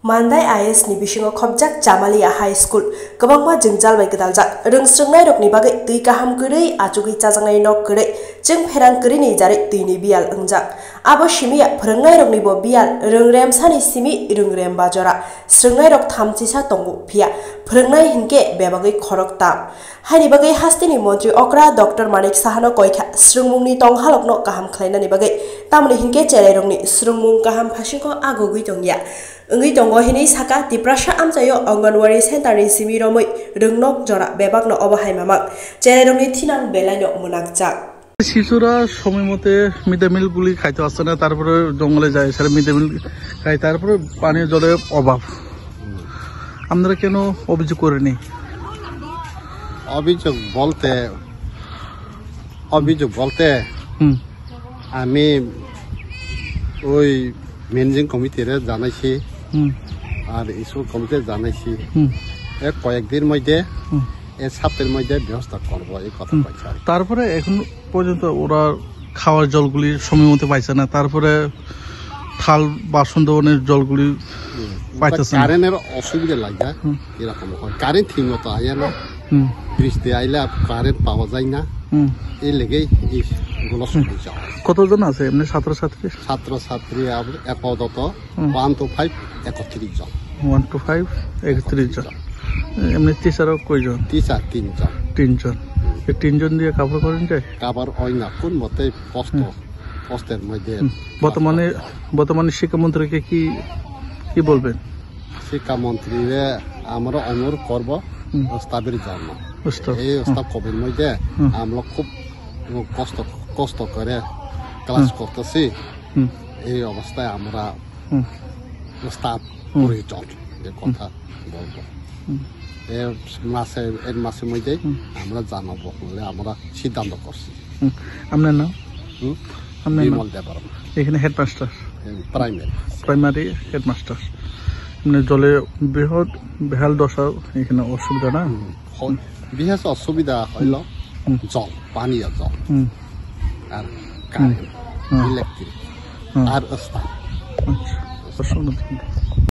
Mandai IS ni bisingo khobjak Jamalia High School gobangma jingjal bai gdaljak rungsrungnai rokni bagai tui kaham gurui achugui chajangnai nok gurui jeng pherang guri ni jari tui ni bial ungjak abo simia phrangnai rokni bo bial rungrem sani simi rungrem bajora srungnai rok thamchisa tongu phia phrangnai hinke bebagui khorok tam haini bagai hastini mantri okra Dr. Manik Sahano koikha srungmungni tonghalokno kaham khlainani bagai tamni hinke cherai rokni srungmung kaham phasingko agogui tongya Ungi tongo hini saka diprasha amjayo Anganwari Center ni simi romoi rungnok jora bebakno obahai mamak cherai rokni thinang belaino munakjak শিশুরা সময় মতে mid day meal গুলি খাইতে পারছে না তারপরে জঙ্গলে যায় সেটা মিড ডে মিল খাই তারপরে পানীয় জলের অভাব আমরা কেন অভিযোগ করিনি অভিযোগ বলতে আমি ওই ম্যানেজিং কমিটির জানাইছি আর স্কুল কমিটি জানাইছি কয়েকদিন মধ্যে ছাত্রের মধ্যে ব্যবস্থা করবো এই কথা কইছে তারপরে এখন পর্যন্ত ওরা খাওয়ার জলগুলি সময় মতো পাইছে না তারপরে থাল বাসন ধোয়ানোর জলগুলি পাইতেছে না কারেন্টের অসুবিধা লাগে এরকম কারেন্ট ঠিক মতো আয় না বৃষ্টি আইলে কারেন্ট পাওয়া যায় না এই লেগেই এইগুলো সমস্যা কতজন আছে এমনি ছাত্রছাত্রী আপাতত 1 to 5 31 জন 1 to 5 31 জন এমনি টিচারও কয়জন টিচার 3 জন এই 3 জন দিয়ে কাভার করেন যায় কাভার হয় না কোন মতে পোস্টের মধ্যে বর্তমানে শিক্ষামন্ত্রীকে কি বলবেন শিক্ষামন্ত্রীরে আমরা অনুরোধ করব প্রস্তাবের জন্য এই প্রস্তাব কবের মধ্যে আমরা খুব কষ্ট করে ক্লাস করতেছি এই অবস্থায় আমরা প্রস্তাব প্রয়োজন এই কথা বলবো এর মাসের মধ্যে আমরা জানাবো বলে আমরা সিদ্ধান্ত করছি আপনার নাম বিমল দেববর্মা এখানে হেডমাস্টার প্রাইমারি হেডমাস্টার মানে জলে বেহাল দশা এখানে অসুবিধা না বিশেষ অসুবিধা হইল জল পানীয় জল আর কারেন্ট ইলেকট্রিক আর স্থান আচ্ছা